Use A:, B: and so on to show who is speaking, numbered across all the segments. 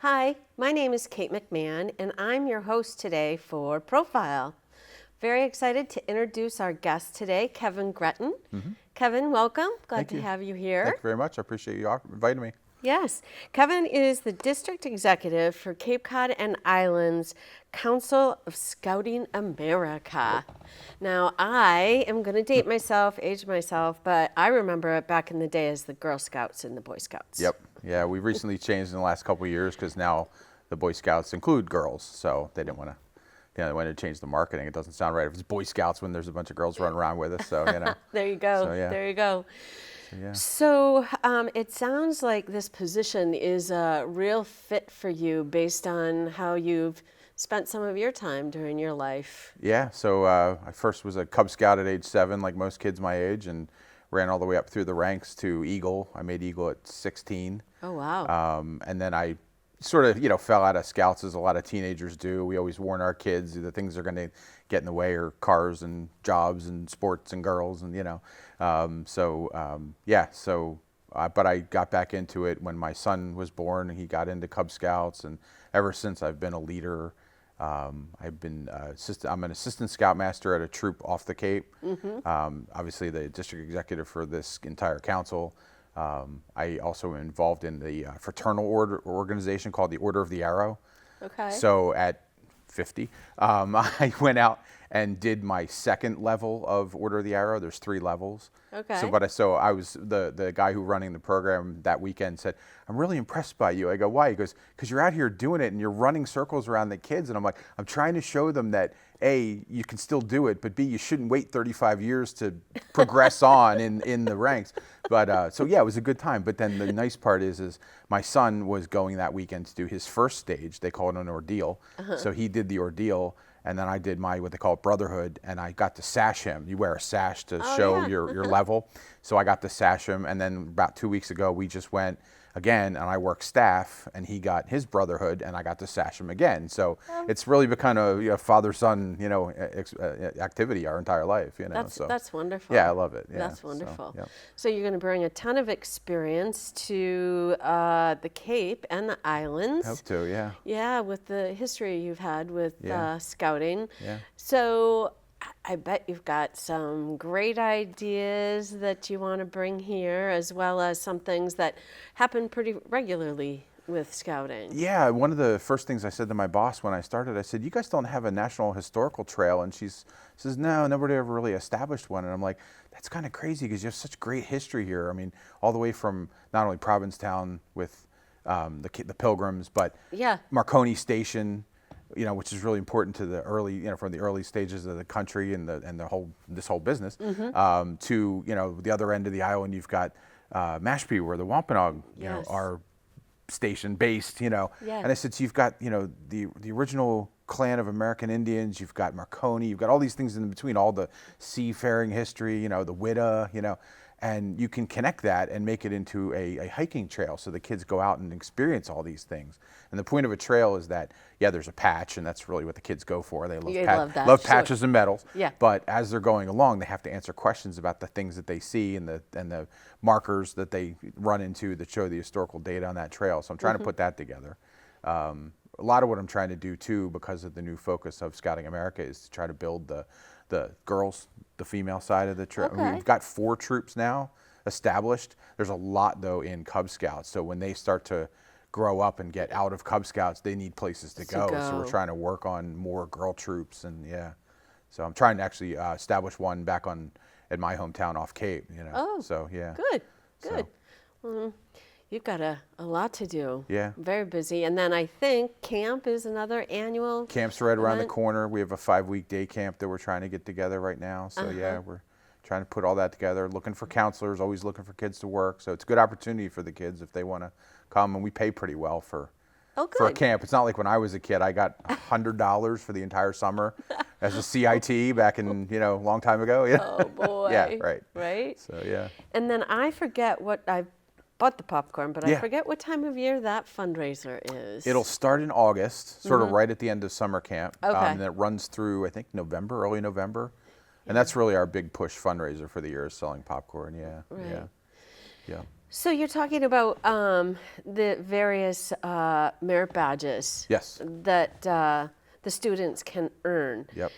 A: Hi, my name is Kate McMahon, and I'm your host today for Profile. Very excited to introduce our guest today, Kevin Gretton. Kevin, welcome. Glad
B: Thank
A: to
B: you.
A: have you here.
B: Thank you very much. I appreciate you inviting me.
A: Yes, Kevin is the district executive for Cape Cod and Islands Council of Scouting America. Now, I am going to date myself, age myself, but I remember it back in the day as the Girl Scouts and the Boy Scouts.
B: Yep. Yeah, we recently changed in the last couple of years because now the Boy Scouts include girls, so they didn't want to. They wanted to change the marketing. It doesn't sound right if it's Boy Scouts when there's a bunch of girls running around with us. So
A: There you go.
B: So, yeah.
A: There you go.
B: Yeah.
A: So it sounds like this position is a real fit for you based on how you've spent some of your time during your life.
B: Yeah. So I first was a Cub Scout at age 7, like most kids my age, and ran all the way up through the ranks to Eagle. I made Eagle at 16.
A: Oh, wow.
B: And then I sort of, fell out of Scouts as a lot of teenagers do. We always warn our kids the things that are going to get in the way are cars and jobs and sports and girls and, but I got back into it when my son was born. He got into Cub Scouts, and ever since I've been a leader. I've been I'm an assistant scoutmaster at a troop off the Cape. Obviously the district executive for this entire council. I also am involved in the fraternal organization called the Order of the Arrow.
A: Okay.
B: So at 50, I went out and did my second level of Order of the Arrow. There's 3 levels.
A: Okay.
B: So I was the guy who running the program that weekend said, "I'm really impressed by you." I go, "Why?" He goes, "Because you're out here doing it and you're running circles around the kids." And I'm like, "I'm trying to show them that A, you can still do it, but B, you shouldn't wait 35 years to progress on in the ranks." But so yeah, it was a good time. But then the nice part is my son was going that weekend to do his first stage. They call it an ordeal. So he did the ordeal. And then I did what they call brotherhood, and I got to sash him. You wear a sash to show
A: yeah.
B: your level. So I got to sash him, and then about 2 weeks ago, we just went again, and I worked staff, and he got his brotherhood, and I got to sash him again. So it's really become a father-son, activity our entire life,
A: That's wonderful.
B: Yeah, I love it. Yeah,
A: That's wonderful.
B: So, yeah.
A: So you're going to bring a ton of experience to the Cape and the islands.
B: Hope to, yeah.
A: Yeah, with the history you've had with
B: Yeah.
A: scouting.
B: Yeah.
A: So I bet you've got some great ideas that you want to bring here, as well as some things that happen pretty regularly with scouting.
B: Yeah, one of the first things I said to my boss when I started, I said, "You guys don't have a national historical trail?" And she says, "No, nobody ever really established one." And I'm like, "That's kind of crazy because you have such great history here. I mean, all the way from not only Provincetown with the Pilgrims, but
A: Yeah.
B: Marconi Station, which is really important to the early, from the early stages of the country and this whole business, to the other end of the island. You've got Mashpee, where the Wampanoag,
A: Yes.
B: are station based,
A: Yes.
B: And I said, so you've got, the original clan of American Indians, you've got Marconi, you've got all these things in between, all the seafaring history, the Whydah, and you can connect that and make it into a hiking trail so the kids go out and experience all these things. And the point of a trail is that, there's a patch, and that's really what the kids go for. They love,
A: love that, sure.
B: patches and medals.
A: Yeah.
B: But as they're going along, they have to answer questions about the things that they see and the markers that they run into that show the historical data on that trail. So I'm trying to put that together. A lot of what I'm trying to do too, because of the new focus of Scouting America, is to try to build the girls, the female side of the troop.
A: Okay.
B: We've got 4 troops now established. There's a lot though in Cub Scouts. So when they start to grow up and get out of Cub Scouts, they need places to go. So we're trying to work on more girl troops, and so I'm trying to actually establish one back at my hometown off Cape.
A: Oh,
B: so yeah.
A: Good.
B: So,
A: Well, you've got a lot to do.
B: Yeah.
A: Very busy. And then I think camp is another annual.
B: Camp's right around the
A: event.
B: corner. We have a 5-week day camp that we're trying to get together right now. So we're trying to put all that together, looking for counselors, always looking for kids to work. So it's a good opportunity for the kids if they want to come, and we pay pretty well for a camp. It's not like when I was a kid, I got $100 for the entire summer as a CIT back in, a long time ago.
A: Oh, boy.
B: Yeah, right.
A: Right?
B: So, yeah.
A: And then I forget I bought the popcorn, but I
B: Yeah.
A: forget what time of year that fundraiser is.
B: It'll start in August, sort of right at the end of summer camp.
A: Okay.
B: And it runs through, I think, early November. And that's really our big push fundraiser for the year, is selling popcorn. Yeah.
A: Right.
B: Yeah.
A: So you're talking about the various merit badges
B: Yes.
A: that the students can earn.
B: Yep.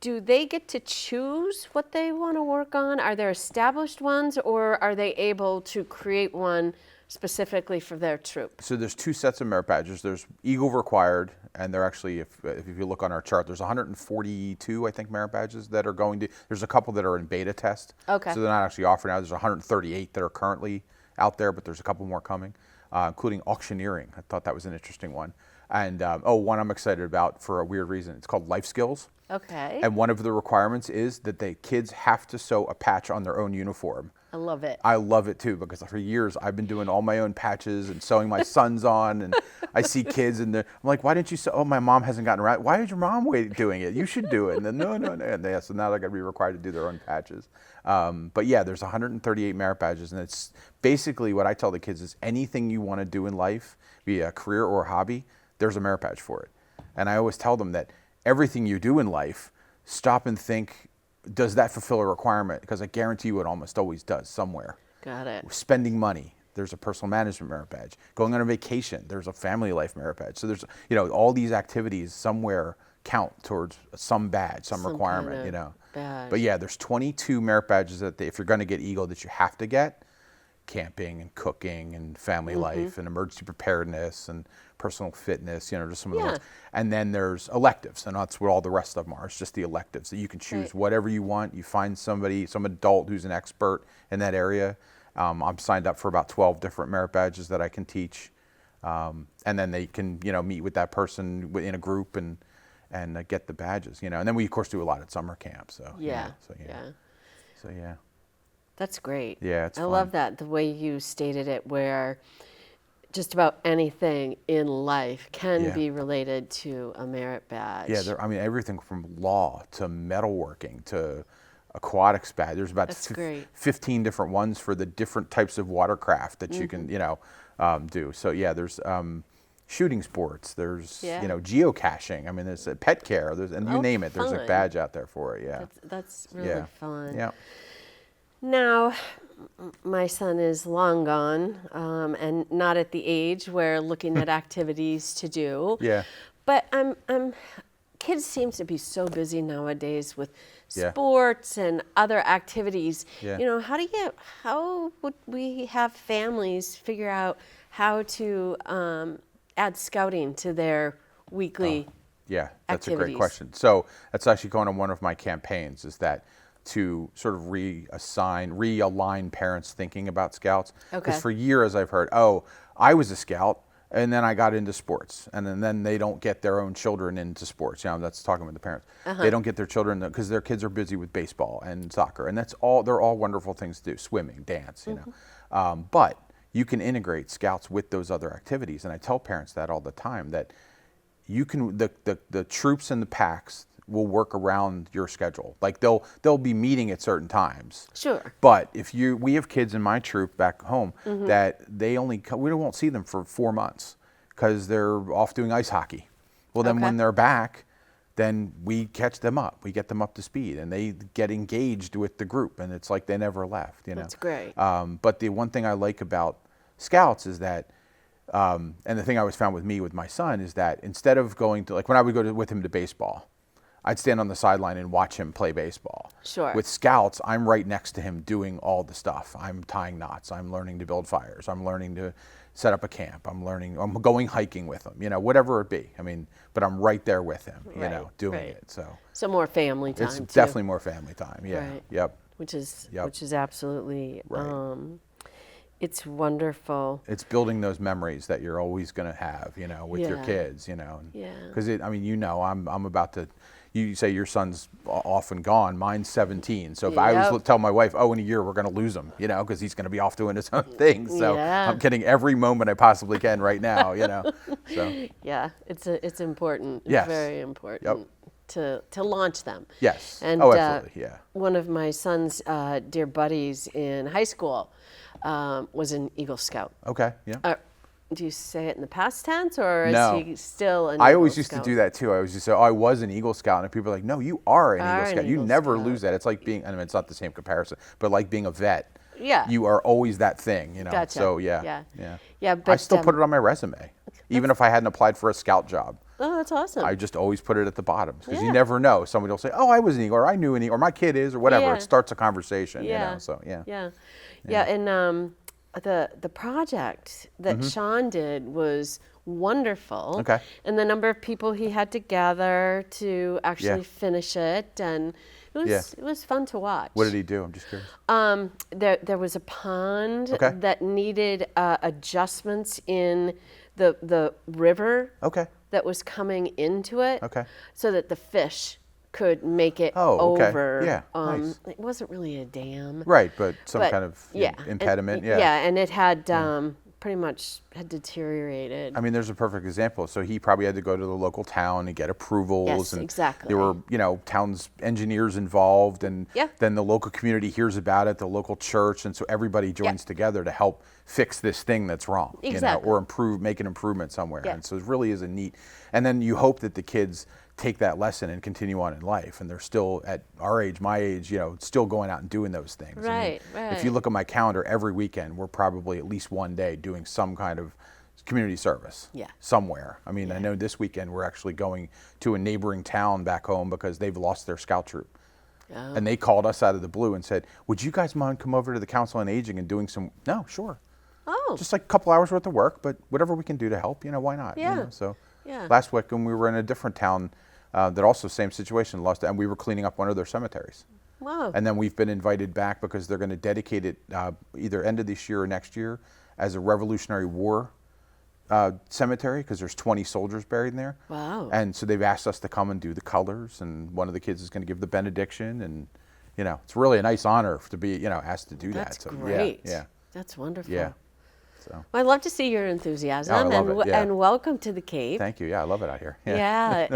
A: Do they get to choose what they want to work on? Are there established ones, or are they able to create one specifically for their troop?
B: So there's two sets of merit badges. There's Eagle required, and they're actually, if you look on our chart, there's 142, I think, merit badges that are going to. There's a couple that are in beta test.
A: Okay.
B: So they're not actually offered now. There's 138 that are currently out there, but there's a couple more coming, including auctioneering. I thought that was an interesting one. And one I'm excited about for a weird reason. It's called life skills.
A: Okay.
B: And one of the requirements is that the kids have to sew a patch on their own uniform.
A: I love it.
B: I love it too, because for years I've been doing all my own patches and sewing my sons on, and I see kids and I'm like, why didn't you sew? Oh, my mom hasn't gotten around. Why is your mom doing it? You should do it. And then no. And so now they're going to be required to do their own patches. But yeah, there's 138 merit badges, and it's basically what I tell the kids is anything you want to do in life, be a career or a hobby, there's a merit badge for it. And I always tell them that everything you do in life, stop and think, does that fulfill a requirement? Because I guarantee you it almost always does somewhere.
A: Got it.
B: Spending money, there's a personal management merit badge. Going on a vacation, there's a family life merit badge. So there's, all these activities somewhere count towards some badge, some requirement,
A: Badge.
B: But yeah, there's 22 merit badges that if you're going to get Eagle that you have to get. Camping and cooking and family life and emergency preparedness and personal fitness, just some of the ones. And then there's electives, and that's what all the rest of them are. It's just the electives that you can choose whatever you want. You find somebody, some adult who's an expert in that area. I'm signed up for about 12 different merit badges that I can teach. And then they can, meet with that person in a group and get the badges, And then we, of course, do a lot at summer camp. So,
A: Yeah.
B: So, yeah.
A: That's great.
B: Yeah, it's
A: I
B: fun.
A: love that, the way you stated it, where just about anything in life can
B: Yeah.
A: be related to a merit badge.
B: Yeah, everything from law to metalworking to aquatics badge. There's about
A: That's great.
B: 15 different ones for the different types of watercraft that you can, do. So yeah, there's shooting sports. There's geocaching. I mean, there's pet care. And you name it. There's a
A: fun.
B: badge out there for it. Yeah.
A: That's really
B: Yeah.
A: fun.
B: Yeah.
A: Now, my son is long gone and not at the age where looking at activities to do.
B: Yeah.
A: But kids seem to be so busy nowadays with
B: Yeah.
A: sports and other activities.
B: Yeah.
A: How would we have families figure out how to add scouting to their weekly
B: Yeah, that's a great
A: activities?
B: question. So that's actually going on one of my campaigns, is that to sort of realign parents thinking about scouts.
A: Okay.
B: Because for years I've heard, I was a scout and then I got into sports, and then they don't get their own children into sports. That's talking with the parents. They don't get their children because their kids are busy with baseball and soccer, and they're all wonderful things to do, swimming, dance, but you can integrate scouts with those other activities, and I tell parents that all the time, that you can, the troops and the packs will work around your schedule. Like they'll be meeting at certain times.
A: Sure.
B: But we have kids in my troop back home that we won't see them for 4 months because they're off doing ice hockey. Well, then when they're back, then we catch them up. We get them up to speed, and they get engaged with the group, and it's like they never left.
A: That's great.
B: But the one thing I like about scouts is that, and the thing I always found with my son is that instead of going to, like when I would go with him to baseball, I'd stand on the sideline and watch him play baseball.
A: Sure.
B: With scouts, I'm right next to him doing all the stuff. I'm tying knots. I'm learning to build fires. I'm learning to set up a camp. I'm going hiking with him, whatever it be. I mean, but I'm right there with him, doing it.
A: So more family time
B: it's
A: too.
B: definitely more family time. Yeah.
A: Right.
B: Yep.
A: Which is
B: Yep.
A: absolutely
B: Right.
A: It's wonderful.
B: It's building those memories that you're always going to have, with your
A: Yeah.
B: kids,
A: Yeah.
B: Because I'm about to. You say your son's off and gone. Mine's 17. So if I was to tell my wife, in a year we're going to lose him, because he's going to be off doing his own thing. So
A: Yeah.
B: I'm getting every moment I possibly can right now, So
A: Yeah, it's important.
B: Yes.
A: Very important to launch them.
B: yes.
A: And
B: Absolutely. Yeah.
A: one of my son's dear buddies in high school was an Eagle Scout.
B: Okay. Yeah.
A: Do you say it in the past tense, or is
B: No.
A: he still an
B: I
A: Eagle
B: always used to
A: Scout?
B: do that too. I always used to say, I was an Eagle Scout, and people are like, no, you are an Eagle Scout. You
A: Eagle
B: never
A: Scout.
B: lose that. It's like being, it's not the same comparison, but like being a vet.
A: Yeah.
B: you are always that thing, you know.
A: Gotcha.
B: So
A: Yeah.
B: yeah.
A: Yeah,
B: I
A: but,
B: still put it on my resume, even if I hadn't applied for a scout job.
A: Oh, that's awesome.
B: I just always put it at the bottom because
A: Yeah.
B: you never know. Somebody will say, "Oh, I was an Eagle," or "I knew an Eagle," or "My kid is," or whatever.
A: Yeah.
B: It starts a conversation, you
A: Yeah.
B: know. So yeah.
A: Yeah, and the project that Sean did was wonderful.
B: Okay.
A: And the number of people he had to gather to actually
B: Yeah.
A: finish it, and it was fun to watch.
B: What did he do? I'm just curious.
A: There was a pond
B: Okay.
A: that needed adjustments in the river
B: Okay.
A: that was coming into it,
B: Okay.
A: so that the fish could make it
B: Oh, okay.
A: over.
B: Yeah, nice.
A: It wasn't really a dam.
B: Right, but some
A: But,
B: kind of
A: yeah,
B: impediment.
A: and, and it had pretty much had deteriorated.
B: I mean, there's a perfect example. So he probably had to go to the local town and get approvals.
A: Yes,
B: and
A: exactly.
B: There were, town's engineers involved, and
A: Yeah.
B: then the local community hears about it, the local church, and so everybody joins together to help fix this thing that's wrong,
A: Exactly.
B: or make an improvement somewhere.
A: Yeah.
B: And so it really is a neat. And then you hope that the kids take that lesson and continue on in life, and they're still at our age, my age, still going out and doing those things. I mean,
A: Right,
B: If you
A: right.
B: look at my calendar, every weekend we're probably at least one day doing some kind of community service
A: Yeah.
B: somewhere. I mean, I know this weekend we're actually going to a neighboring town back home because they've lost their scout troop.
A: Oh.
B: And they called us out of the blue and said, "Would you guys mind come over to the Council on Aging and doing some?" No, sure.
A: Oh,
B: Just like a couple hours worth of work, but whatever we can do to help, why not?
A: Yeah.
B: So
A: Yeah.
B: last weekend we were in a different town that also same situation, lost, and we were cleaning up one of their cemeteries.
A: wow.
B: And then we've been invited back because they're going to dedicate it either end of this year or next year as a Revolutionary War cemetery, because there's 20 soldiers buried in there.
A: Wow.
B: And so they've asked us to come and do the colors, and one of the kids is going to give the benediction, and it's really a nice honor to be asked to do
A: That's
B: that. So
A: great.
B: Yeah.
A: That's wonderful.
B: Yeah. So
A: Well, I'd love to see your enthusiasm,
B: Oh, I love it, yeah.
A: and welcome to the Cape.
B: thank you. Yeah, I love it out here.
A: Yeah,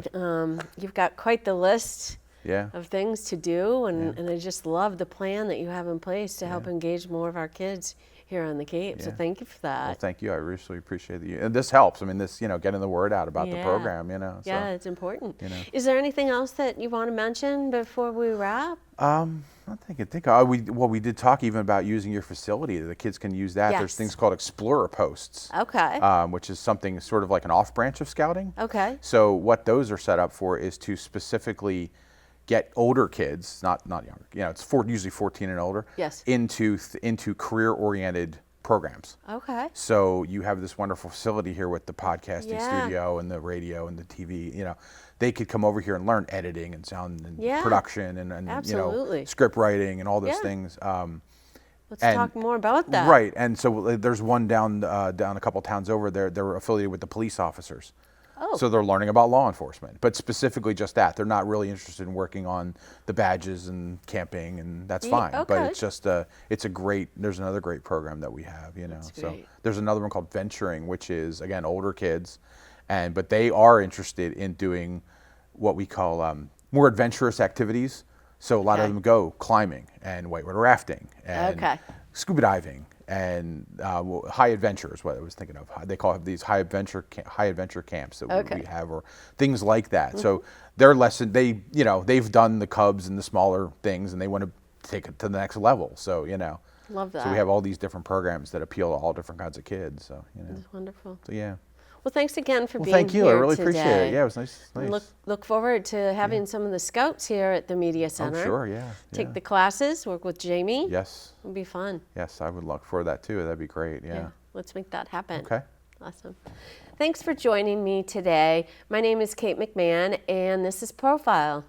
A: you've got quite the list
B: Yeah.
A: of things to do, and I just love the plan that you have in place to help engage more of our kids here on the Cape. So
B: Yeah.
A: thank you for that.
B: Well, thank you. I really appreciate you. And this helps. I mean, this, getting the word out about the
A: Yeah.
B: program, So,
A: Yeah, it's important.
B: you know.
A: Is there anything else that you want to mention before we wrap?
B: I think we did talk even about using your facility. The kids can use that. There's
A: Yes.
B: things called explorer posts,
A: Okay.
B: which is something sort of like an off branch of scouting.
A: Okay.
B: So what those are set up for is to specifically get older kids, not younger. It's usually 14 and older.
A: Yes.
B: Into career oriented programs.
A: Okay.
B: So you have this wonderful facility here with the podcasting
A: Yeah.
B: studio and the radio and the TV. They could come over here and learn editing and sound and
A: Yeah.
B: production and
A: Absolutely.
B: script writing and all those
A: Yeah.
B: things.
A: Let's
B: and-
A: talk more about that.
B: Right. And so there's one down a couple towns over there. They're affiliated with the police officers.
A: Oh.
B: So they're learning about law enforcement, but specifically just that. They're not really interested in working on the badges and camping, and that's fine. But
A: okay.
B: it's just there's another great program that we have, So
A: great.
B: there's another one called Venturing, which is, again, older kids, but they are interested in doing what we call more adventurous activities. So a lot of
A: Okay.
B: them go climbing and whitewater rafting and
A: Okay.
B: scuba diving and high adventure is what I was thinking of. They call it these high adventure camps that
A: Okay.
B: we have, or things like that. So their lesson, they've done the Cubs and the smaller things, and they want to take it to the next level. So
A: Love that.
B: so we have all these different programs that appeal to all different kinds of kids. So
A: That's wonderful.
B: so yeah.
A: Well, thanks again for
B: Well,
A: being
B: thank you.
A: here
B: I really
A: today.
B: appreciate it. Yeah, it was nice.
A: And look forward to having some of the scouts here at the Media
B: Oh,
A: Center.
B: sure. Yeah.
A: Take
B: yeah.
A: the classes, work with Jamie.
B: Yes.
A: It'll be fun.
B: Yes, I would look for that too. That'd be great. Yeah.
A: Let's make that happen.
B: Okay.
A: Awesome. Thanks for joining me today. My name is Kate McMahon, and this is Profile.